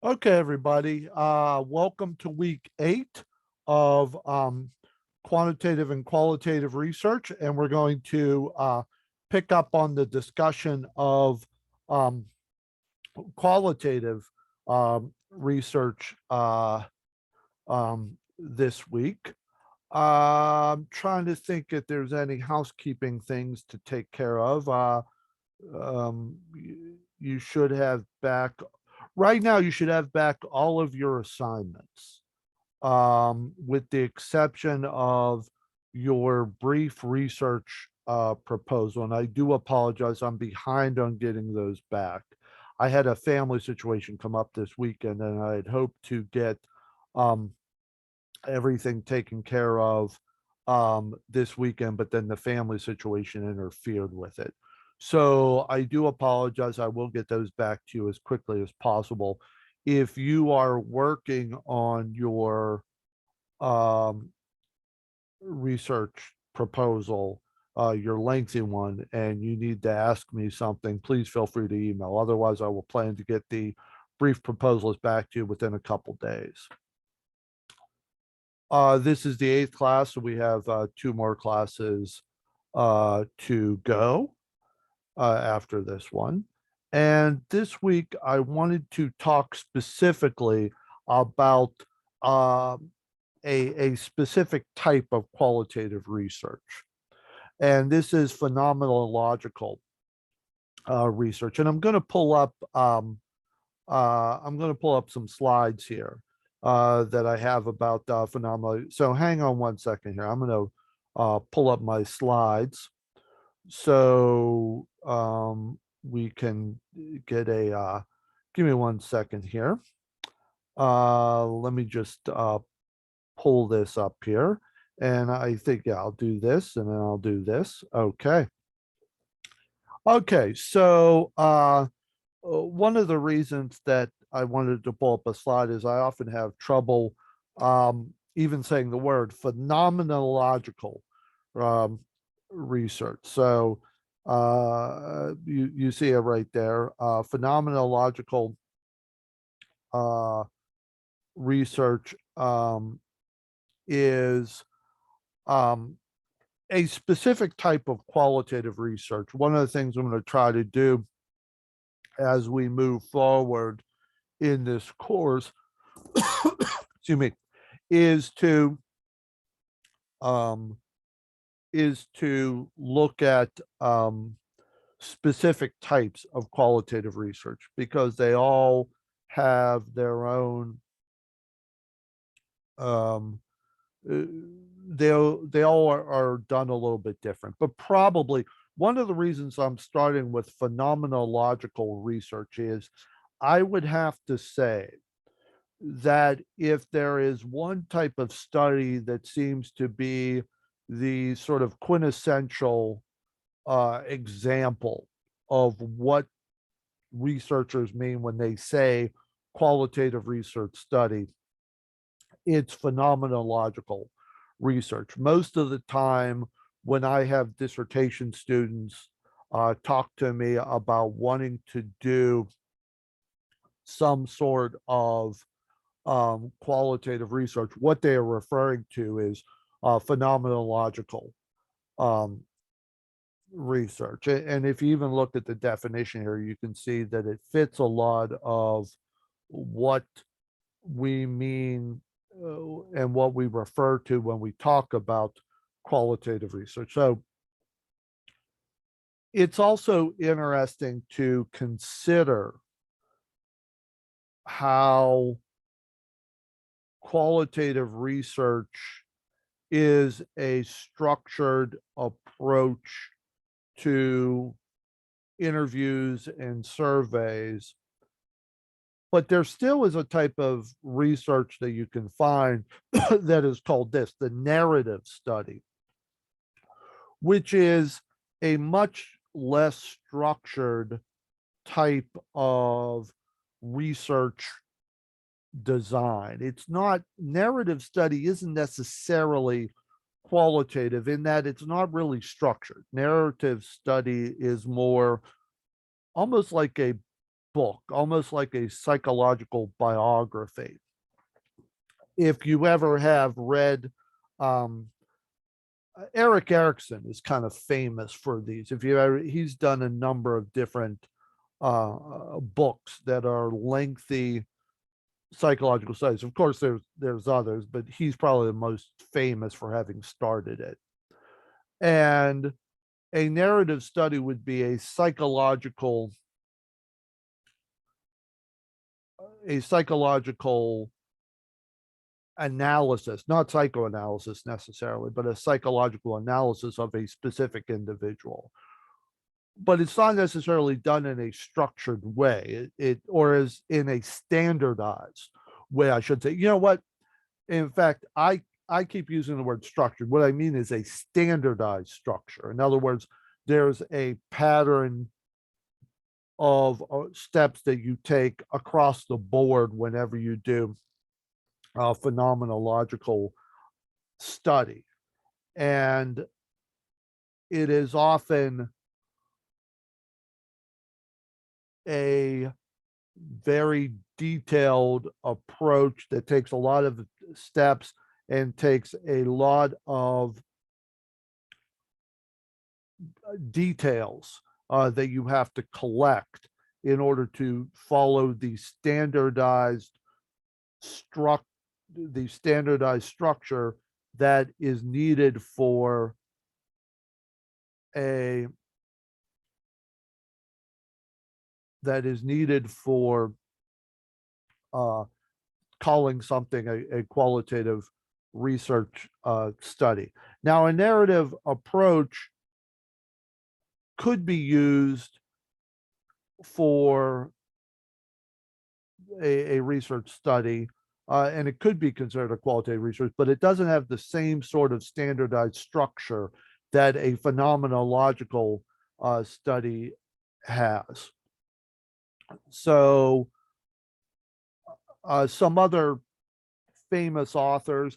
Okay, everybody. Welcome to week 8 of quantitative and qualitative research, and we're going to pick up on the discussion of um, qualitative research this week. I'm trying to think if there's any housekeeping things to take care of. You should have back right now, you should have back all of your assignments, with the exception of your brief research proposal. And I do apologize, I'm behind on getting those back. I had a family situation come up this weekend, and I had hoped to get um, everything taken care of this weekend, but then the family situation interfered with it. So I do apologize. I will get those back to you as quickly as possible. If you are working on your um, research proposal, your lengthy one, and you need to ask me something, please feel free to email. Otherwise, I will plan to get the brief proposals back to you within a couple days. This is the 8th class, so we have 2 more classes to go after this one. And this week, I wanted to talk specifically about uh, a specific type of qualitative research. And this is phenomenological research. And I'm going to pull up some slides here that I have about phenomena. So hang on one second here. I'm going to pull up my slides so we can get give me one second here. Let me just pull this up here. And I think, yeah, I'll do this and then I'll do this. Okay. Okay. So one of the reasons that I wanted to pull up a slide is I often have trouble even saying the word phenomenological um, research. So you see it right there. Phenomenological uh, research is um, a specific type of qualitative research. One of the things I'm going to try to do as we move forward in this course, excuse me, is to um, look at specific types of qualitative research because they all have their own um, uh, they all are done a little bit different. But probably one of the reasons I'm starting with phenomenological research is I would have to say that if there is one type of study that seems to be the sort of quintessential example of what researchers mean when they say qualitative research study, it's phenomenological research. Most of the time, when I have dissertation students talk to me about wanting to do some sort of qualitative research, what they are referring to is phenomenological um, research. And if you even look at the definition here, you can see that it fits a lot of what we mean and what we refer to when we talk about qualitative research. So it's also interesting to consider how qualitative research is a structured approach to interviews and surveys, but there still is a type of research that you can find that is called the narrative study, which is a much less structured type of research design. It's not narrative study isn't necessarily qualitative in that it's not really structured. Narrative study is more almost like a book, almost like a psychological biography. If you ever have read, um, Eric Erickson is kind of famous for these. If you ever, he's done a number of different books that are lengthy psychological studies. Of course, there's others, but he's probably the most famous for having started it. And a narrative study would be a psychological analysis, not psychoanalysis necessarily, but a psychological analysis of a specific individual. But it's not necessarily done in a structured way, or as in a standardized way, I should say. You know what? In fact, I keep using the word structured. What I mean is a standardized structure. In other words, there's a pattern of steps that you take across the board whenever you do a phenomenological study. And it is often a very detailed approach that takes a lot of steps and takes a lot of details that you have to collect in order to follow struct the standardized structure that is needed for a that is needed for uh, calling something a qualitative research study. Now, a narrative approach could be used for a research study, and it could be considered a qualitative research, but it doesn't have the same sort of standardized structure that a phenomenological study has. So, some other famous authors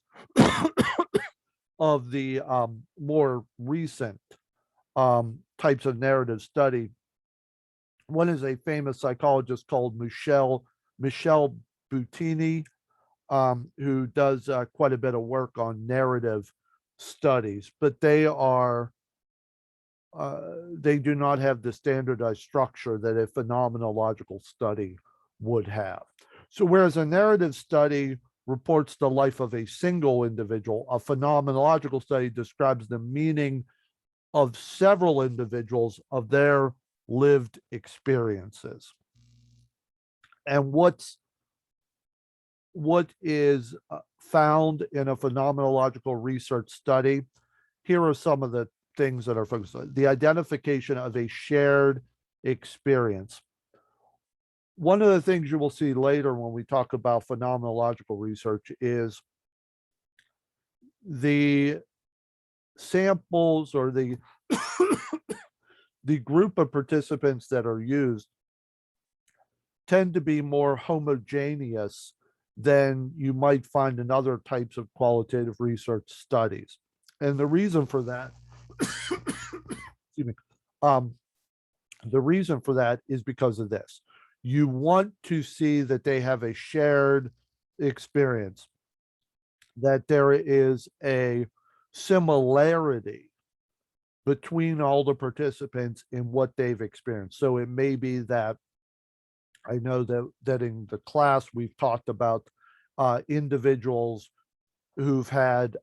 of the more recent types of narrative study. One is a famous psychologist called Michel Boutini, who does quite a bit of work on narrative studies, but they do not have the standardized structure that a phenomenological study would have. So whereas a narrative study reports the life of a single individual, a phenomenological study describes the meaning of several individuals of their lived experiences. And what is found in a phenomenological research study, here are some of the things that are focused on: the identification of a shared experience. One of the things you will see later when we talk about phenomenological research is the samples, or the the group of participants that are used tend to be more homogeneous than you might find in other types of qualitative research studies. And the reason for that, excuse me, um, the reason for that is because of this. You want to see that they have a shared experience, that there is a similarity between all the participants in what they've experienced. So it may be that, I know that in the class we've talked about individuals who've had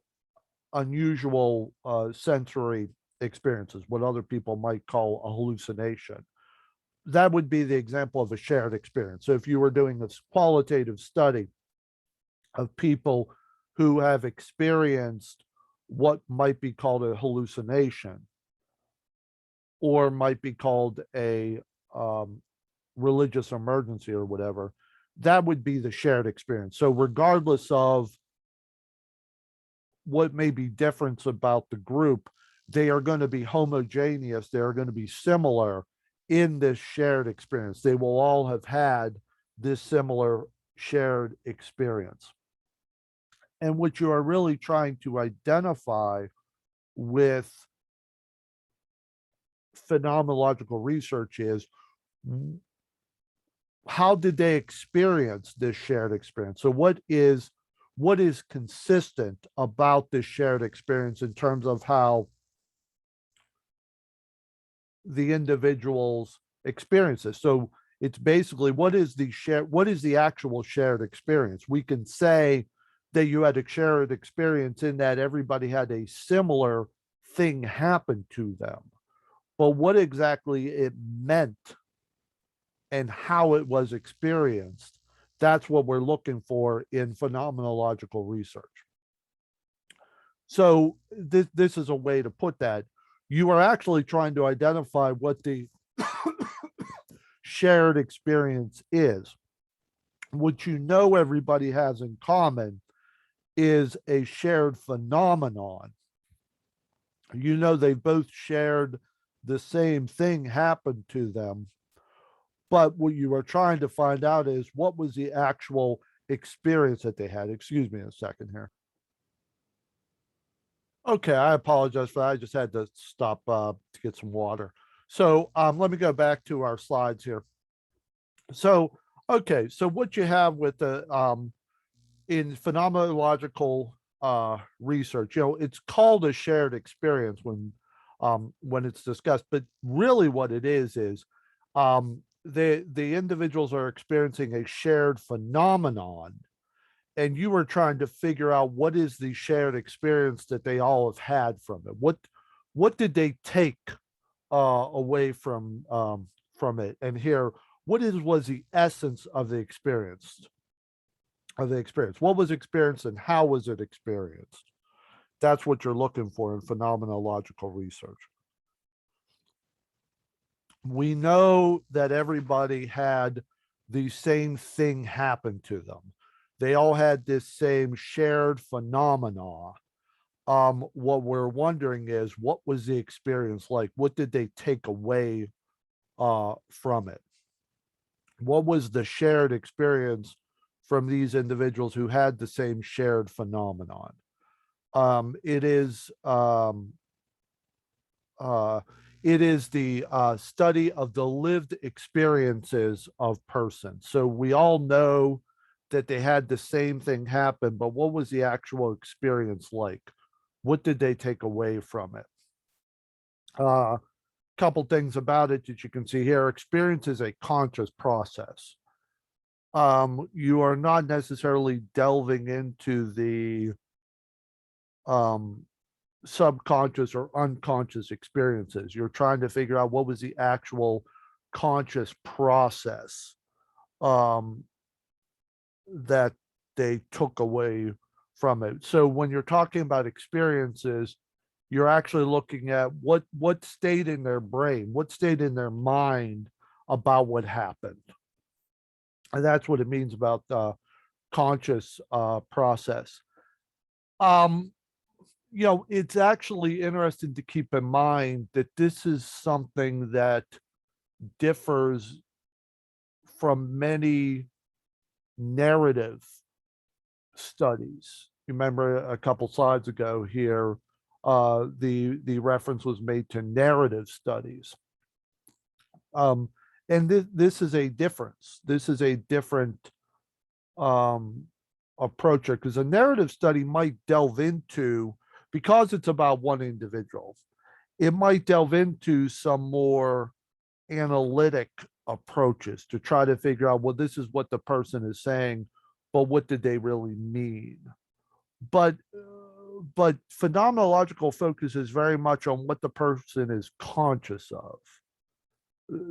unusual sensory experiences, what other people might call a hallucination. That would be the example of a shared experience. So if you were doing this qualitative study of people who have experienced what might be called a hallucination, or might be called a religious emergency or whatever, that would be the shared experience. So regardless of what may be different about the group, they are going to be homogeneous. They are going to be similar in this shared experience. They will all have had this similar shared experience. And what you are really trying to identify with phenomenological research is how did they experience this shared experience? So what is consistent about this shared experience in terms of how the individuals experience this? So it's basically what is the actual shared experience? We can say that you had a shared experience in that everybody had a similar thing happen to them. But what exactly it meant and how it was experienced, that's what we're looking for in phenomenological research. So this is a way to put that. You are actually trying to identify what the shared experience is. What you know everybody has in common is a shared phenomenon. You know they both shared the same thing happened to them, but what you are trying to find out is what was the actual experience that they had. Excuse me a second here. Okay, I apologize for that. I just had to stop to get some water. So let me go back to our slides here. So, okay, so what you have with the in phenomenological research, it's called a shared experience when it's discussed, but really what it is the individuals are experiencing a shared phenomenon, and you were trying to figure out what is the shared experience that they all have had from it. What did they take away from it? And here, was the essence of the experience? What was experienced and how was it experienced? That's what you're looking for in phenomenological research. We know that everybody had the same thing happen to them. They all had this same shared phenomena. What we're wondering is what was the experience like? What did they take away from it? What was the shared experience from these individuals who had the same shared phenomenon? It is uh, it is the study of the lived experiences of persons. So we all know that they had the same thing happen, but what was the actual experience like? What did they take away from it? Couple things about it that you can see here. Experience is a conscious process. You are not necessarily delving into the um, subconscious or unconscious experiences. You're trying to figure out what was the actual conscious process um, that they took away from it. So when you're talking about experiences, you're actually looking at what stayed in their brain, what stayed in their mind about what happened. And that's what it means about the conscious process. Um, it's actually interesting to keep in mind that this is something that differs from many narrative studies. You remember a couple slides ago here, the reference was made to narrative studies. Um, and this is a difference. This is a different um, approach here, because a narrative study might delve into, because it's about one individual, it might delve into some more analytic approaches to try to figure out, well, this is what the person is saying, but what did they really mean? But phenomenological focus is very much on what the person is conscious of.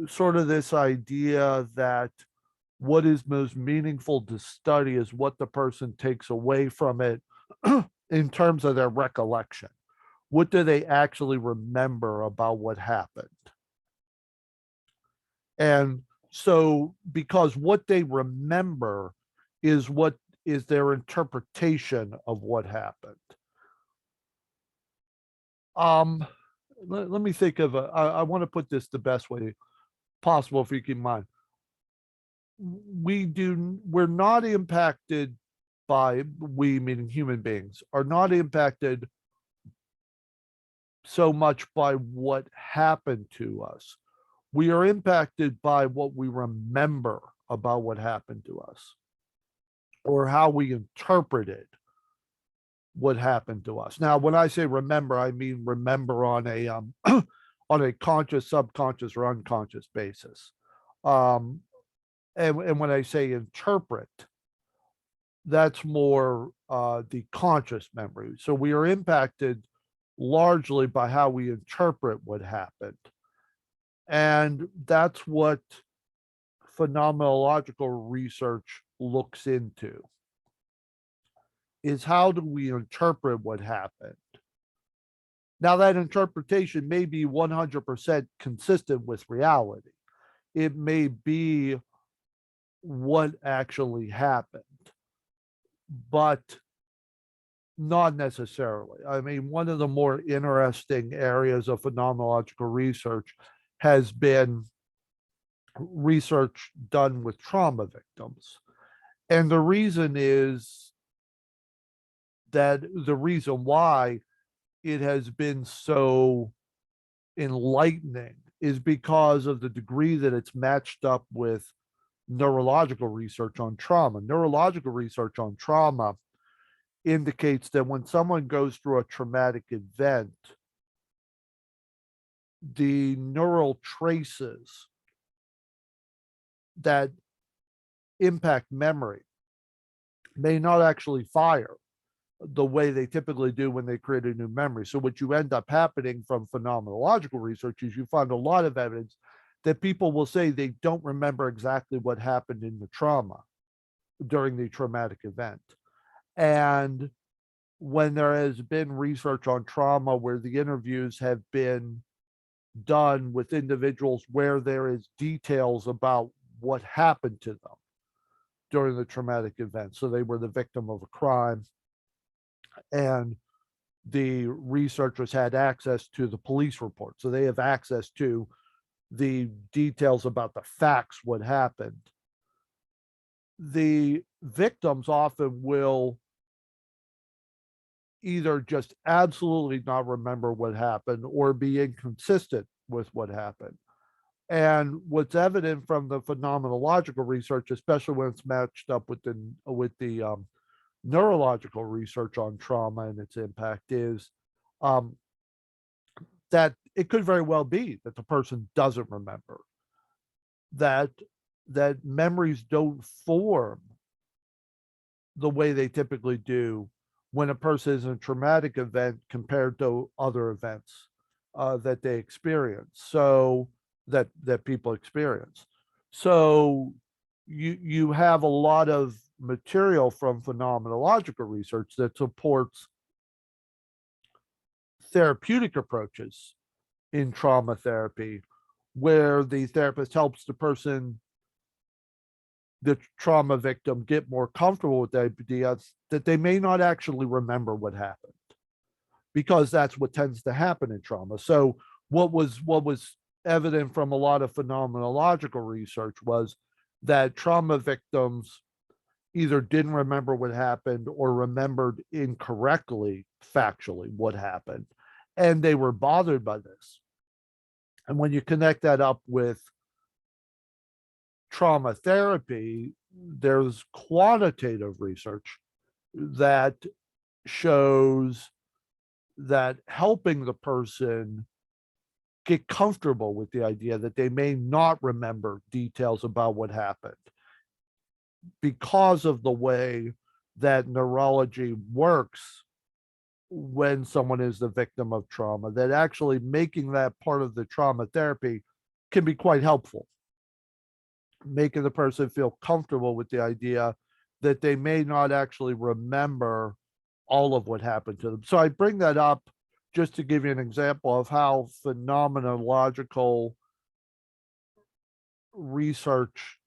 Sort of this idea that what is most meaningful to study is what the person takes away from it in terms of their recollection. What do they actually remember about what happened? And so, because what they remember is what is their interpretation of what happened. Um, let me think of I want to put this the best way possible if you keep in mind. We're not impacted by, we meaning human beings, are not impacted so much by what happened to us. we are impacted by what we remember about what happened to us or how we interpreted what happened to us. Now, when I say remember, I mean remember on a on a conscious, subconscious, or unconscious basis. Um, and when I say interpret, that's more the conscious memory. So we are impacted largely by how we interpret what happened. And that's what phenomenological research looks into, is how do we interpret what happened? Now, that interpretation may be 100% consistent with reality. It may be what actually happened, but not necessarily. I mean, one of the more interesting areas of phenomenological research has been research done with trauma victims. And the reason is that the reason why it has been so enlightening is because of the degree that it's matched up with neurological research on trauma. Neurological research on trauma indicates that when someone goes through a traumatic event, the neural traces that impact memory may not actually fire the way they typically do when they create a new memory. So what you end up happening from phenomenological research is you find a lot of evidence that people will say they don't remember exactly what happened in the trauma during the traumatic event. And when there has been research on trauma where the interviews have been done with individuals where there is details about what happened to them during the traumatic event. So they were the victim of a crime, and the researchers had access to the police report. So they have access to the details about the facts, what happened. The victims often will either just absolutely not remember what happened or be inconsistent with what happened. And what's evident from the phenomenological research, especially when it's matched up with the neurological research on trauma and its impact, is um, that it could very well be that the person doesn't remember, that that memories don't form the way they typically do when a person is in a traumatic event compared to other events that they experience. So that people experience. So you have a lot of material from phenomenological research that supports therapeutic approaches in trauma therapy, where the therapist helps the trauma victim get more comfortable with the idea that they may not actually remember what happened, because that's what tends to happen in trauma. So what was evident from a lot of phenomenological research was that trauma victims either didn't remember what happened or remembered incorrectly factually what happened, and they were bothered by this. And when you connect that up with trauma therapy, there's quantitative research that shows that helping the person get comfortable with the idea that they may not remember details about what happened because of the way that neurology works when someone is the victim of trauma, that actually making that part of the trauma therapy can be quite helpful, making the person feel comfortable with the idea that they may not actually remember all of what happened to them. So I bring that up just to give you an example of how phenomenological research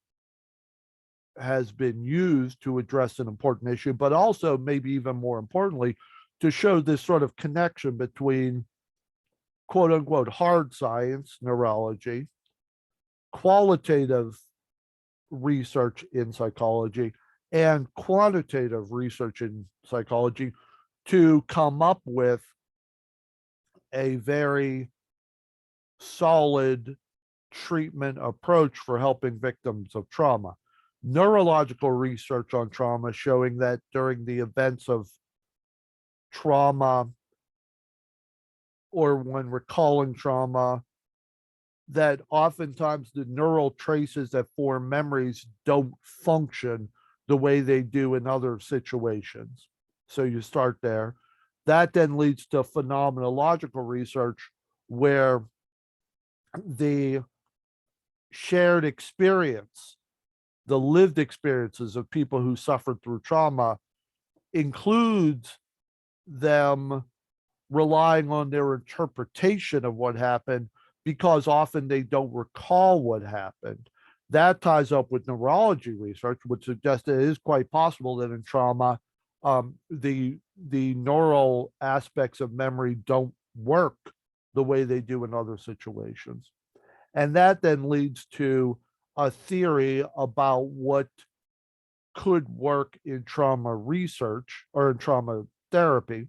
has been used to address an important issue, but also, maybe even more importantly, to show this sort of connection between quote unquote hard science, neurology, qualitative research in psychology, and quantitative research in psychology to come up with a very solid treatment approach for helping victims of trauma. Neurological research on trauma showing that during the events of trauma or when recalling trauma, that oftentimes the neural traces that form memories don't function the way they do in other situations. So you start there. That then leads to phenomenological research where the shared experience, the lived experiences of people who suffered through trauma includes them relying on their interpretation of what happened because often they don't recall what happened. That ties up with neurology research, which suggests that it is quite possible that in trauma, the neural aspects of memory don't work the way they do in other situations. And that then leads to a theory about what could work in trauma research or in trauma therapy.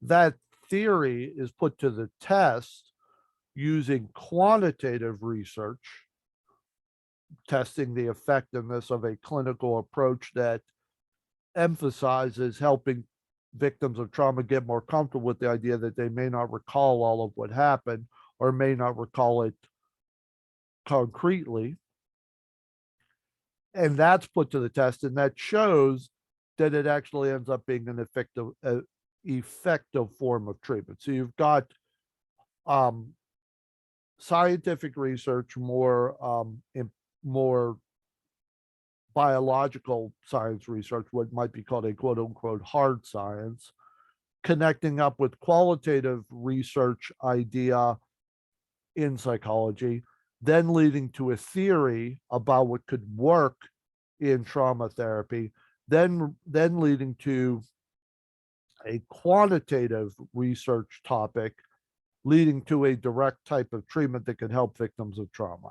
That theory is put to the test using quantitative research, testing the effectiveness of a clinical approach that emphasizes helping victims of trauma get more comfortable with the idea that they may not recall all of what happened or may not recall it concretely. And that's put to the test, and that shows that it actually ends up being an effective form of treatment. So you've got scientific research, more biological science research, what might be called a quote unquote hard science, connecting up with qualitative research idea in psychology, then leading to a theory about what could work in trauma therapy, then leading to a quantitative research topic, leading to a direct type of treatment that can help victims of trauma.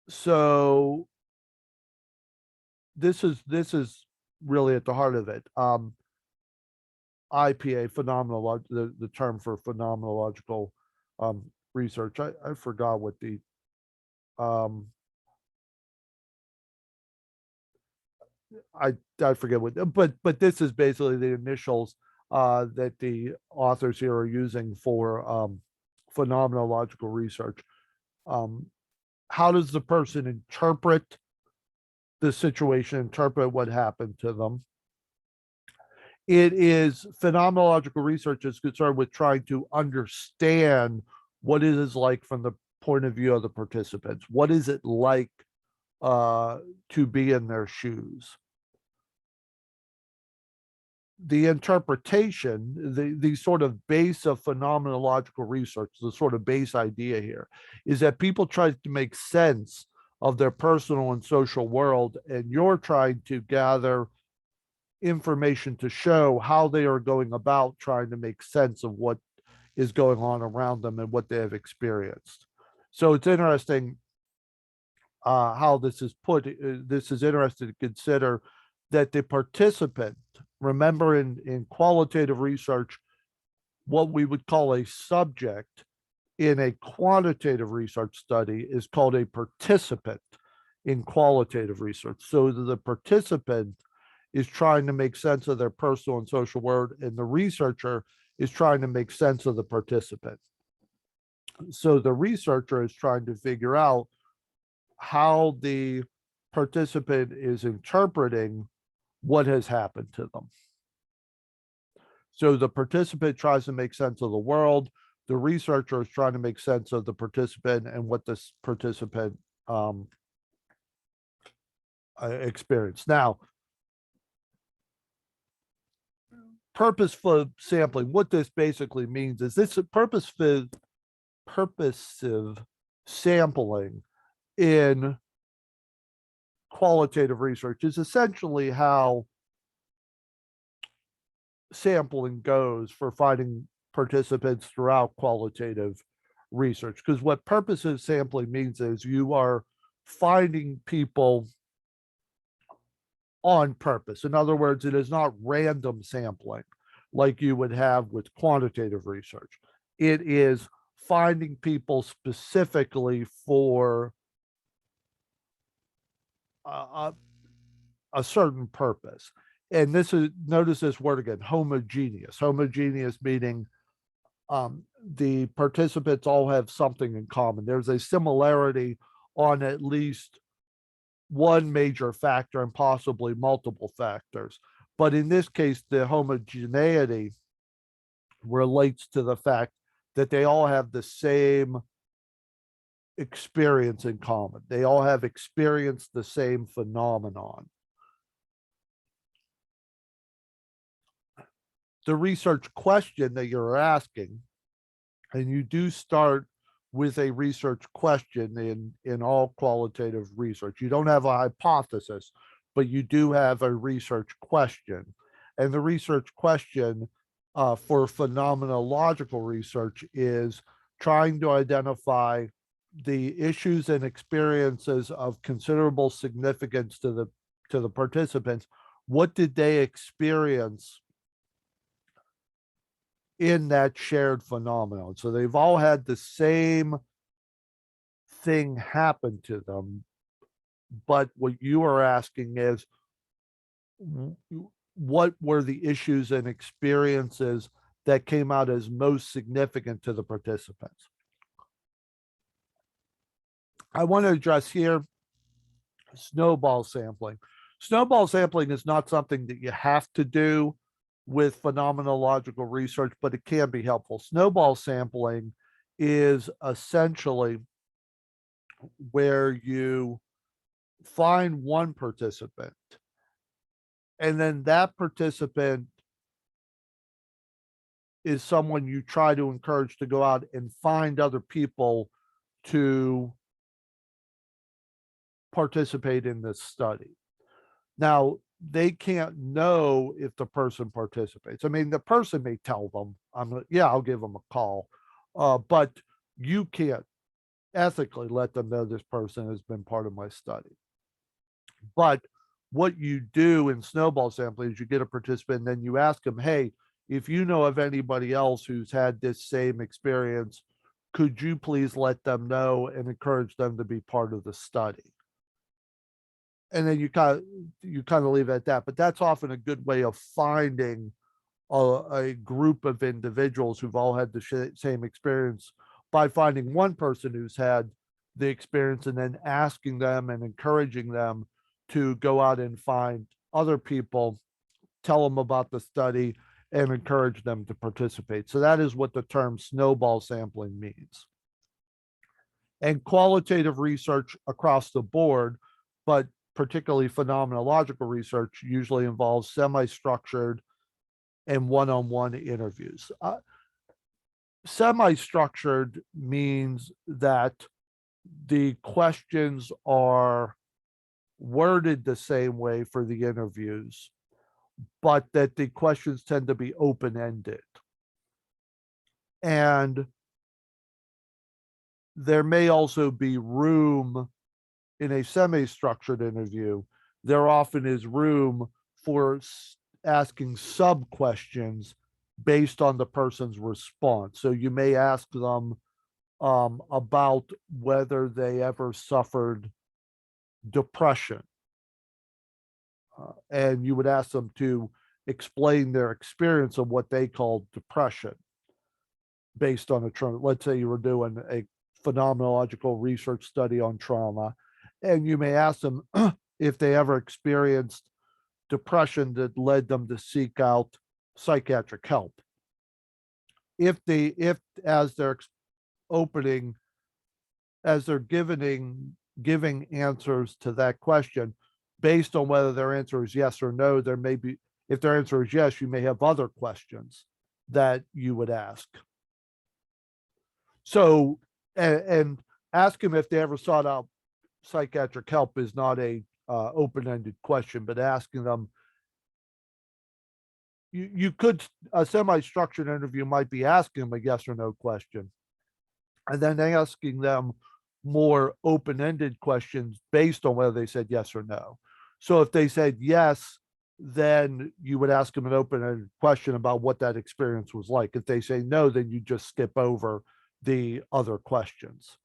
So this is really at the heart of it. IPA, the term for phenomenological research. I forgot what the I forget what, but this is basically the initials that the authors here are using for phenomenological research. How does the person interpret the situation, interpret what happened to them? It is phenomenological research is concerned with trying to understand what it is like from the point of view of the participants. What is it like to be in their shoes? The interpretation, the sort of base of phenomenological research, the sort of base idea here, is that people try to make sense of their personal and social world, and you're trying to gather information to show how they are going about trying to make sense of what is going on around them and what they have experienced. So it's interesting how this is put. This is interesting to consider that the participant, remember in qualitative research, what we would call a subject in a quantitative research study is called a participant in qualitative research. So the participant is trying to make sense of their personal and social world, and the researcher is trying to make sense of the participant. So the researcher is trying to figure out how the participant is interpreting what has happened to them. So the participant tries to make sense of the world. The researcher is trying to make sense of the participant and what this participant experienced. Now, purposeful sampling, what this basically means is this purposive sampling in qualitative research is essentially how sampling goes for finding participants throughout qualitative research. Because what purposive sampling means is you are finding people on purpose. In other words, it is not random sampling like you would have with quantitative research. It is finding people specifically for a, a certain purpose. And this is, notice this word again, homogeneous. Homogeneous meaning the participants all have something in common. There's a similarity on at least one major factor and possibly multiple factors. But in this case, the homogeneity relates to the fact that they all have the same experience in common. They all have experienced the same phenomenon. The research question that you're asking, and you do start with a research question in all qualitative research. You don't have a hypothesis, but you do have a research question. And the research question for phenomenological research is trying to identify the issues and experiences of considerable significance to the participants. What did they experience in that shared phenomenon? So they've all had the same thing happen to them, but what you are asking is what were the issues and experiences that came out as most significant to the participants? I want to address here snowball sampling. Snowball sampling is not something that you have to do with phenomenological research, but it can be helpful. Snowball sampling is essentially where you find one participant and then that participant is someone you try to encourage to go out and find other people to participate in this study. Now, they can't know if the person participates. I mean, the person may tell them, I'll give them a call. But you can't ethically let them know this person has been part of my study. But what you do in snowball sampling is you get a participant and then you ask them, hey, if you know of anybody else who's had this same experience, could you please let them know and encourage them to be part of the study? And then you kind of leave it at that. But that's often a good way of finding a group of individuals who've all had the same experience by finding one person who's had the experience and then asking them and encouraging them to go out and find other people, tell them about the study, and encourage them to participate. So that is what the term snowball sampling means. And qualitative research across the board, but particularly phenomenological research, usually involves semi-structured and one-on-one interviews. Semi-structured means that the questions are worded the same way for the interviews, but that the questions tend to be open-ended. And there may also be room in a semi-structured interview. There often is room for asking sub-questions based on the person's response. So you may ask them about whether they ever suffered depression. And you would ask them to explain their experience of what they call depression based on a trauma. Let's say you were doing a phenomenological research study on trauma, and you may ask them if they ever experienced depression that led them to seek out psychiatric help. If as they're opening, as they're giving answers to that question, based on whether their answer is yes or no, there may be, if their answer is yes, you may have other questions that you would ask. So, and ask them if they ever sought out psychiatric help is not a open-ended question, but asking them, you could, a semi-structured interview might be asking them a yes or no question, and then asking them more open-ended questions based on whether they said yes or no. So if they said yes, then you would ask them an open-ended question about what that experience was like. If they say no, then you just skip over the other questions.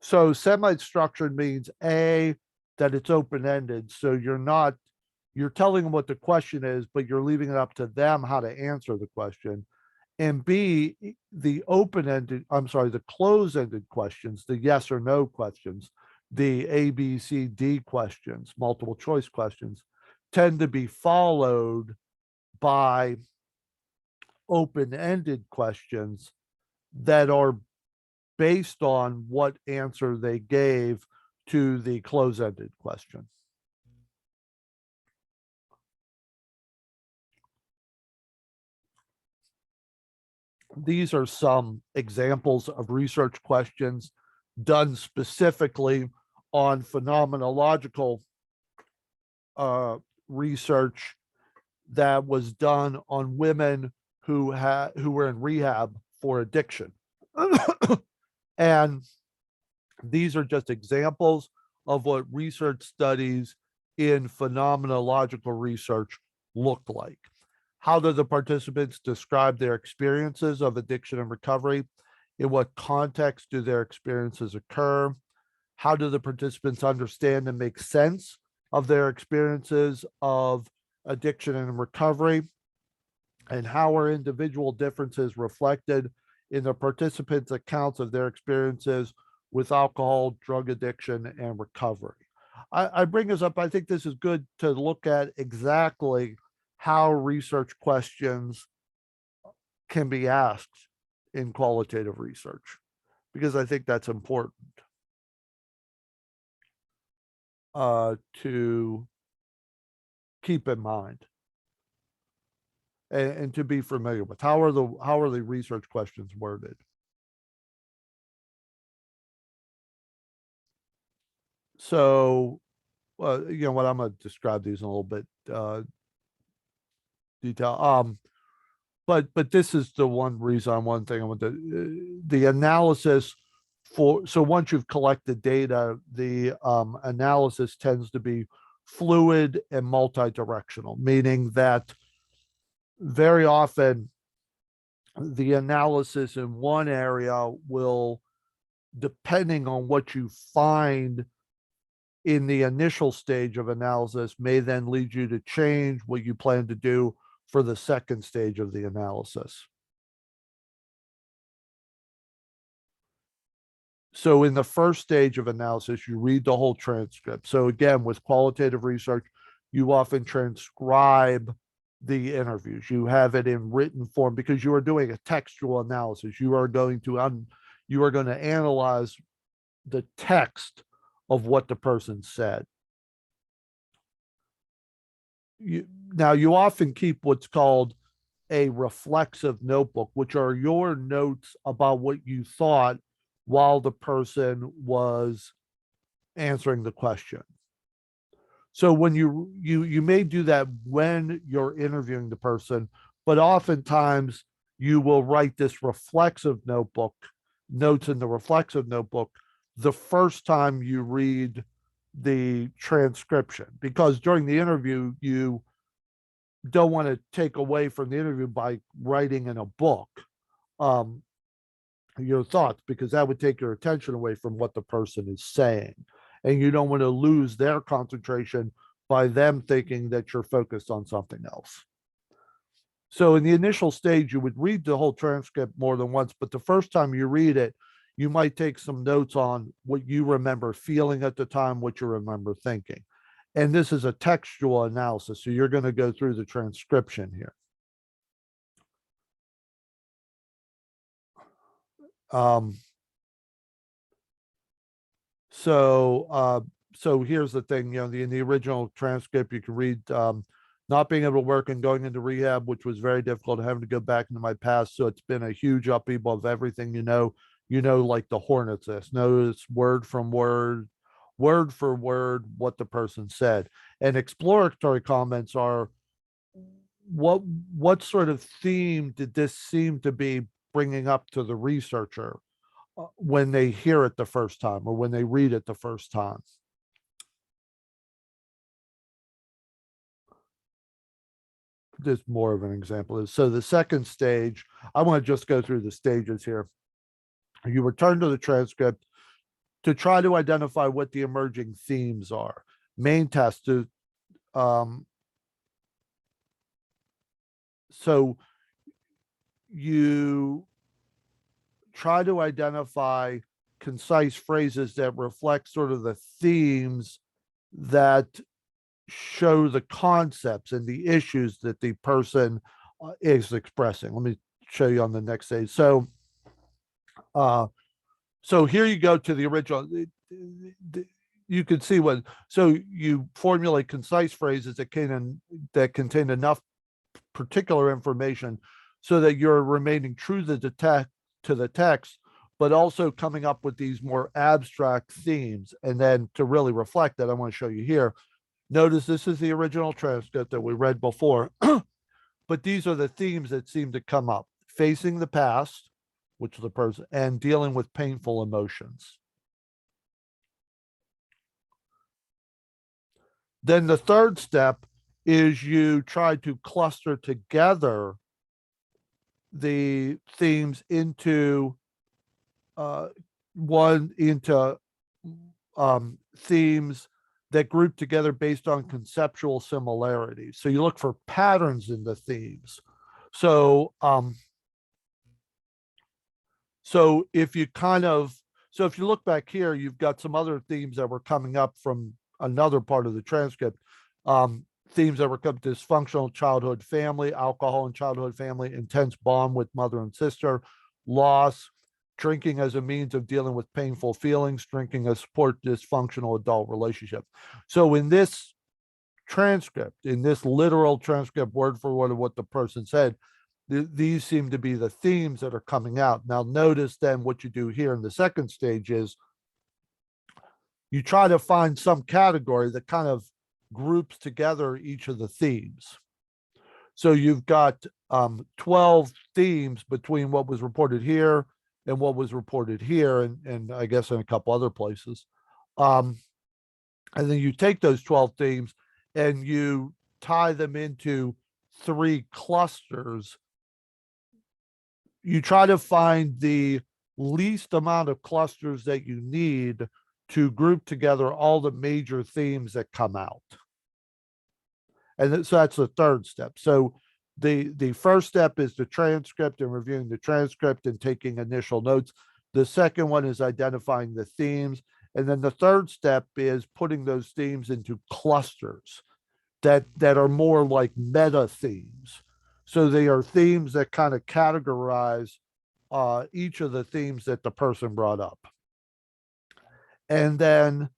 So semi-structured means A, that it's open-ended. So you're telling them what the question is, but you're leaving it up to them how to answer the question. And B, the the close-ended questions, the yes or no questions, the A, B, C, D questions, multiple choice questions, tend to be followed by open-ended questions that are based on what answer they gave to the close-ended question. These are some examples of research questions done specifically on phenomenological research that was done on women who were in rehab for addiction. And these are just examples of what research studies in phenomenological research look like. How do the participants describe their experiences of addiction and recovery? In what context do their experiences occur? How do the participants understand and make sense of their experiences of addiction and recovery? And how are individual differences reflected in the participants' accounts of their experiences with alcohol, drug addiction, and recovery? I bring this up. I think this is good to look at exactly how research questions can be asked in qualitative research, because I think that's important to keep in mind and to be familiar with. How are the research questions worded? So, you know what, I'm going to describe these in a little bit detail. But this is the one thing I want to the analysis for. So once you've collected data, the analysis tends to be fluid and multi-directional, meaning that very often the analysis in one area will, depending on what you find in the initial stage of analysis, may then lead you to change what you plan to do for the second stage of the analysis. So in the first stage of analysis, you read the whole transcript. So again, with qualitative research, you often transcribe the interviews. You have it in written form because you are doing a textual analysis. You are going to analyze the text of what the person said. Now you often keep what's called a reflexive notebook, which are your notes about what you thought while the person was answering the question. So when you may do that when you're interviewing the person, but oftentimes you will write this reflexive notebook, notes in the reflexive notebook, the first time you read the transcription, because during the interview you don't want to take away from the interview by writing in a book um, your thoughts, because that would take your attention away from what the person is saying. And you don't want to lose their concentration by them thinking that you're focused on something else. So in the initial stage, you would read the whole transcript more than once, but the first time you read it, you might take some notes on what you remember feeling at the time, what you remember thinking. And this is a textual analysis. So you're going to go through the transcription here. So here's the thing, you know, in the original transcript, you can read not being able to work and going into rehab, which was very difficult, having to go back into my past. So it's been a huge upheaval of everything, like the hornet's nest. Notice word from word, word for word, what the person said. And exploratory comments are what sort of theme did this seem to be bringing up to the researcher when they hear it the first time or when they read it the first time. this more of an example is, so the second stage, I want to just go through the stages here. You return to the transcript to try to identify what the emerging themes are. Main task to, so you try to identify concise phrases that reflect sort of the themes that show the concepts and the issues that the person is expressing. Let me show you on the next page. So here you go to the original. You can see what. So you formulate concise phrases that contain enough particular information so that you're remaining true to the text, but also coming up with these more abstract themes. And then to really reflect that, I want to show you here. Notice this is the original transcript that we read before, but these are the themes that seem to come up: facing the past, which is the person, and dealing with painful emotions. Then the third step is you try to cluster together the themes into themes that group together based on conceptual similarities. So you look for patterns in the themes. So if you if you look back here, you've got some other themes that were coming up from another part of the transcript. Themes that were coming: dysfunctional childhood family, alcohol and childhood family, intense bond with mother and sister, loss, drinking as a means of dealing with painful feelings, drinking as support dysfunctional adult relationship. So in this transcript, in this literal transcript, word for word of what the person said, these seem to be the themes that are coming out. Now notice then what you do here in the second stage is you try to find some category that kind of groups together each of the themes. So you've got 12 themes between what was reported here and what was reported here, and I guess in a couple other places. And then you take those 12 themes and you tie them into 3 clusters. You try to find the least amount of clusters that you need to group together all the major themes that come out. And so that's the third step. So the first step is the transcript and reviewing the transcript and taking initial notes. The second one is identifying the themes. And then the third step is putting those themes into clusters that are more like meta themes. So they are themes that kind of categorize each of the themes that the person brought up. And then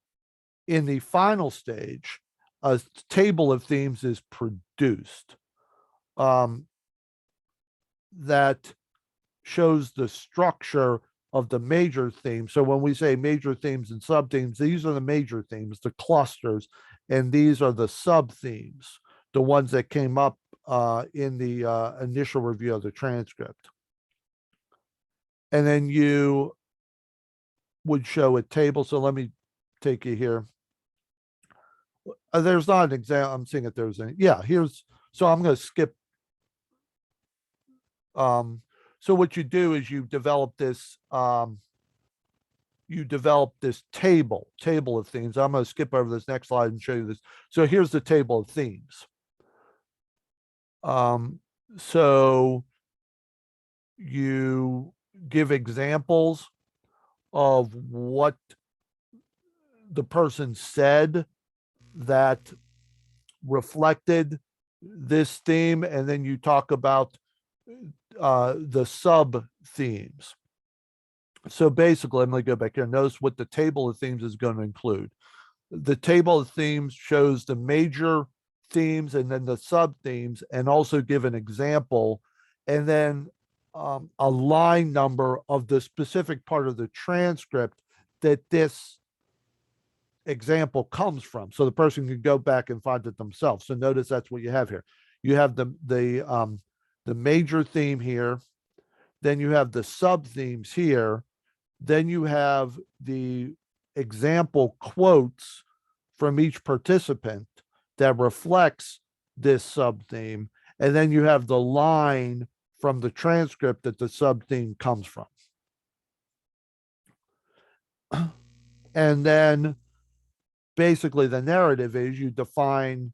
in the final stage, a table of themes is produced that shows the structure of the major themes. So when we say major themes and sub themes, these are the major themes, the clusters, and these are the sub themes, the ones that came up in the initial review of the transcript. And then you would show a table. So let me take you here. There's not an example. I'm seeing if there's any. Yeah, so I'm going to skip. So what you do is you develop this table of themes. I'm going to skip over this next slide and show you this. So here's the table of themes. So you give examples of what the person said that reflected this theme, and then you talk about the sub themes. So basically, I'm going to go back here and notice what the table of themes is going to include. The table of themes shows the major themes and then the sub themes, and also give an example, and then a line number of the specific part of the transcript that this example comes from, so the person can go back and find it themselves. So notice that's what you have here. You have the major theme here, then you have the sub themes here, then you have the example quotes from each participant that reflects this sub theme, And then you have the line from the transcript that the sub-theme comes from. And then basically the narrative is you define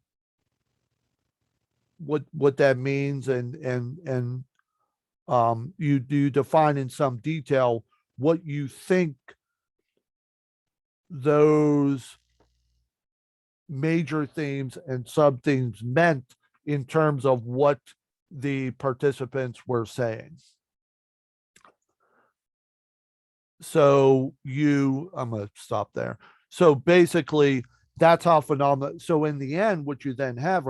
what that means, and you define in some detail what you think those major themes and sub themes meant in terms of what the participants were saying. So I'm going to stop there. So basically, that's how phenomena. So in the end, what you then have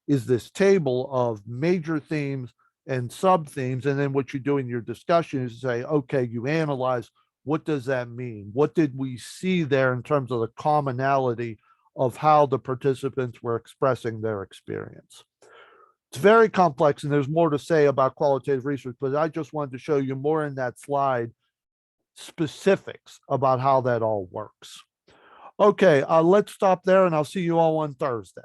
is this table of major themes and sub themes, and then what you do in your discussion is say, okay, you analyze, what does that mean? What did we see there in terms of the commonality of how the participants were expressing their experience? It's very complex, and there's more to say about qualitative research, but I just wanted to show you more in that slide specifics about how that all works. Okay, let's stop there, and I'll see you all on Thursday.